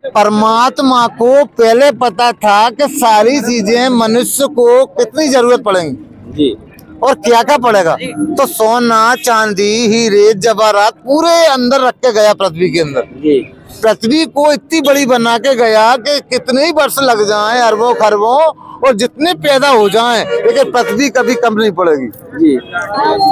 परमात्मा को पहले पता था कि सारी चीजें मनुष्य को कितनी जरूरत पड़ेंगी जी, और क्या क्या पड़ेगा। तो सोना, चांदी, हीरे, जवाहरात पूरे अंदर रख के गया पृथ्वी के अंदर जी, पृथ्वी को इतनी बड़ी बना के गया कि कितने ही वर्ष लग जाएं, अरबों खरबों, और जितने पैदा हो जाएं, लेकिन पृथ्वी कभी कम नहीं पड़ेगी जी।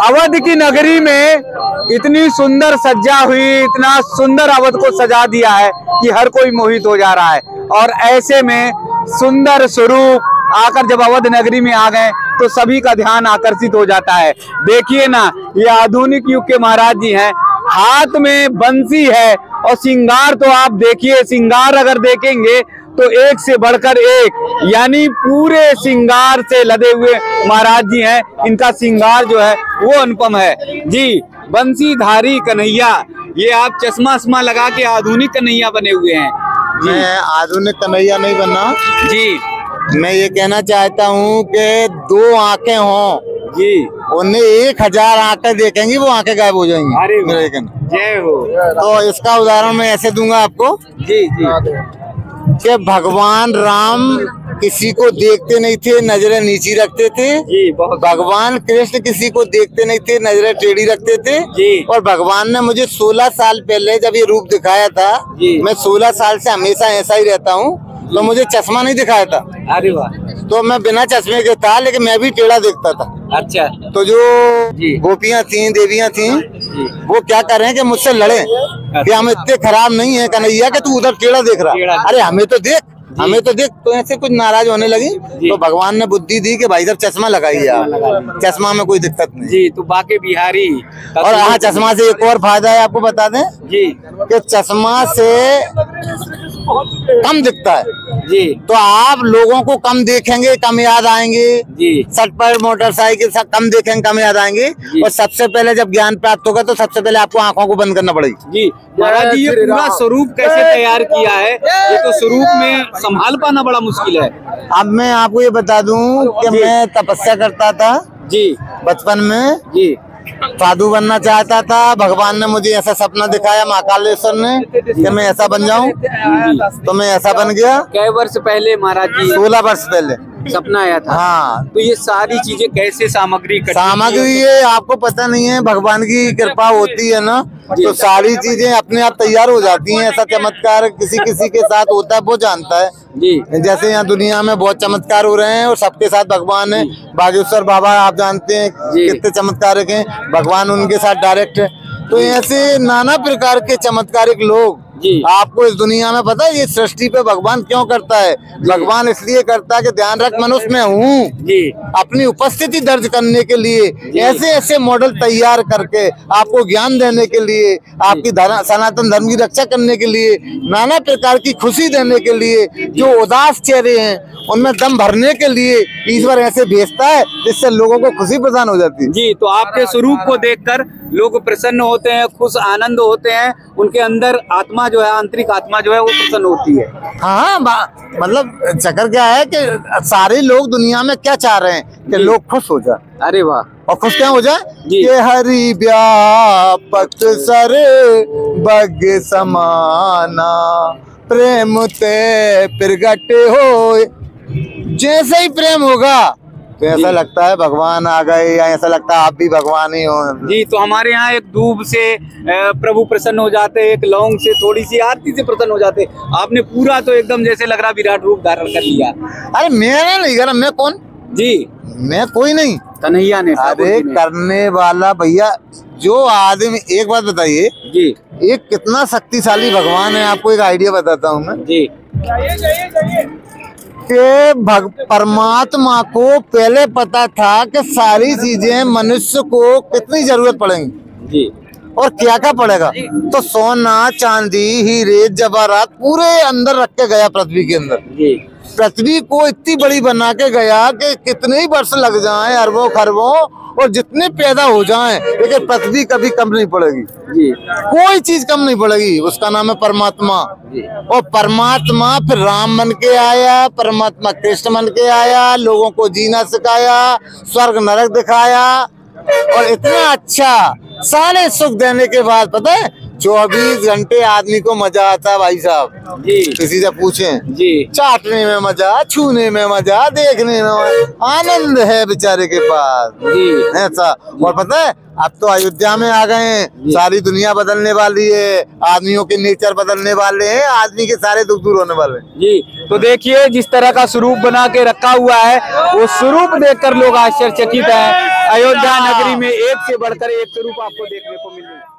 अवध की नगरी में इतनी सुंदर सज्जा हुई, इतना सुंदर अवध को सजा दिया है कि हर कोई मोहित हो जा रहा है। और ऐसे में सुंदर स्वरूप आकर जब अवध नगरी में आ गए तो सभी का ध्यान आकर्षित हो जाता है। देखिए ना, ये आधुनिक युग के महाराज जी हैं, हाथ में बंसी है और श्रृंगार तो आप देखिए, श्रृंगार अगर देखेंगे तो एक से बढ़कर एक, यानी पूरे श्रृंगार से लदे हुए महाराज जी हैं। इनका श्रृंगार जो है वो अनुपम है जी। बंसीधारी कन्हैया, ये आप चश्मा वश्मा लगा के आधुनिक कन्हैया बने हुए हैं जी। मैं आधुनिक कन्हैया नहीं बनना जी, मैं ये कहना चाहता हूँ कि दो आंखें हों जी, उन्हें 1000 आंखें देखेंगी, वो आंखें गायब हो जाएंगी। अरे मेरा ये कहना। जय हो। तो इसका उदाहरण मैं ऐसे दूंगा आपको जी जी, कि भगवान राम किसी को देखते नहीं थे, नजरें नीची रखते थे जी, बहुत भगवान कृष्ण किसी को देखते नहीं थे, नजरें टेढ़ी रखते थे जी। और भगवान ने मुझे 16 साल पहले जब ये रूप दिखाया था, मैं 16 साल से हमेशा ऐसा ही रहता हूँ, तो मुझे चश्मा नहीं दिखाया था। अरे वाह, तो मैं बिना चश्मे के था, लेकिन मैं भी टेढ़ा देखता था। अच्छा तो जो गोपियां थी, देवियां थी, वो क्या कर रहे हैं कि मुझसे लड़े कि हम इतने खराब नहीं है कन्हैया कि तू उधर टेढ़ा देख रहा, अरे हमें तो देख, हमें तो देख। तो ऐसे कुछ नाराज होने लगी, तो भगवान ने बुद्धि दी कि भाई साहब चश्मा लगाइए आप, चश्मा में कोई दिक्कत नहीं जी। तो बाके बिहारी और हाँ, चश्मा से एक और फायदा है, आपको बता दें जी कि चश्मा से कम दिखता है जी, तो आप लोगों को कम देखेंगे, कम याद आएंगे जी, सट पर मोटरसाइकिल सब कम देखेंगे, कम याद आएंगे। और सबसे पहले जब ज्ञान प्राप्त होगा तो सबसे पहले आपको आंखों को बंद करना पड़ेगी जी। महाराज जी, ये पूरा स्वरूप कैसे तैयार किया है? ये तो स्वरूप में संभाल पाना बड़ा मुश्किल है। अब मैं आपको ये बता दूं कि मैं तपस्या करता था जी बचपन में जी, साधु बनना चाहता था। भगवान ने मुझे ऐसा सपना दिखाया, महाकालेश्वर ने, कि मैं ऐसा बन जाऊं, तो मैं ऐसा बन गया। कई वर्ष पहले महाराज जी? 16 वर्ष पहले सपना आया था। हाँ। तो ये सारी चीजें कैसे सामग्री ये आपको पता नहीं है, भगवान की कृपा होती है ना, तो सारी चीजें अपने आप तैयार हो जाती हैं। ऐसा चमत्कार किसी किसी के साथ होता है, वो जानता है जी। जैसे यहाँ दुनिया में बहुत चमत्कार हो रहे हैं और सबके साथ भगवान है। बागेश्वर बाबा आप जानते हैं कितने चमत्कारिक हैं, भगवान उनके साथ डायरेक्ट है। तो ऐसे नाना प्रकार के चमत्कारिक लोग आपको इस दुनिया में पता है। ये सृष्टि पे भगवान क्यों करता है? भगवान इसलिए करता है कि ध्यान रख मनुष्य में हूँ, अपनी उपस्थिति दर्ज करने के लिए ऐसे ऐसे मॉडल तैयार करके आपको ज्ञान देने के लिए, आपकी सनातन धर्म की रक्षा करने के लिए, नाना प्रकार की खुशी देने के लिए, जो उदास चेहरे हैं उनमें दम भरने के लिए ईश्वर ऐसे भेजता है जिससे लोगों को खुशी प्रदान हो जाती है जी। तो आपके स्वरूप को देखकर लोग प्रसन्न होते हैं, खुश आनंद होते हैं, उनके अंदर आत्मा जो है, आंतरिक आत्मा जो है वो प्रसन्न होती है। हाँ, मतलब चक्कर क्या है कि सारे लोग दुनिया में क्या चाह रहे हैं कि लोग खुश हो जाए। अरे वाह, और खुश क्या हो जाए कि हरि व्यापक सर बग समाना प्रेम ते प्रगट हो। जैसे ही प्रेम होगा तो ऐसा लगता है भगवान आ गए, या ऐसा लगता है आप भी भगवान ही हो जी। तो हमारे यहाँ एक दूब से प्रभु प्रसन्न हो जाते, एक लौंग से, थोड़ी सी आरती से प्रसन्न हो जाते। आपने पूरा तो एकदम जैसे लग रहा विराट रूप धारण कर लिया। अरे मैंने नहीं करा, मैं कौन जी? मैं कोई नहीं, कन्हैया ने। अरे करने वाला भैया जो आदमी। एक बात बताइए जी, एक कितना शक्तिशाली भगवान है, आपको एक आइडिया बताता हूँ मैं जी। कि परमात्मा को पहले पता था कि सारी चीजें मनुष्य को कितनी जरूरत पड़ेंगी जी, और क्या क्या पड़ेगा। तो सोना, चांदी, हीरे, जवाहरात पूरे अंदर रख के गया पृथ्वी के अंदर जी। पृथ्वी को इतनी बड़ी बना के गया कि कितने ही वर्ष लग जाएं, अरबों खरबों, और जितने पैदा हो जाएं, लेकिन पृथ्वी कभी कम नहीं पड़ेगी जी। कोई चीज कम नहीं पड़ेगी। उसका नाम है परमात्मा जी। और परमात्मा फिर राम बन के आया, परमात्मा कृष्ण बन के आया, लोगों को जीना सिखाया, स्वर्ग नरक दिखाया, और इतना अच्छा सारे सुख देने के बाद पता है 24 घंटे आदमी को मजा आता है भाई साहब जी किसी से पूछें जी चाटने में मजा, छूने में मजा, देखने में आनंद है बेचारे के पास जी ऐसा। और पता है अब तो अयोध्या में आ गए हैं, सारी दुनिया बदलने वाली है, आदमियों के नेचर बदलने वाले हैं, आदमी के सारे दुख दूर होने वाले हैं। जी। तो देखिए जिस तरह का स्वरूप बना के रखा हुआ है वो स्वरूप देखकर लोग आश्चर्यचकित हैं। अयोध्या नगरी में एक से बढ़कर एक स्वरूप आपको देखने को मिलेगा।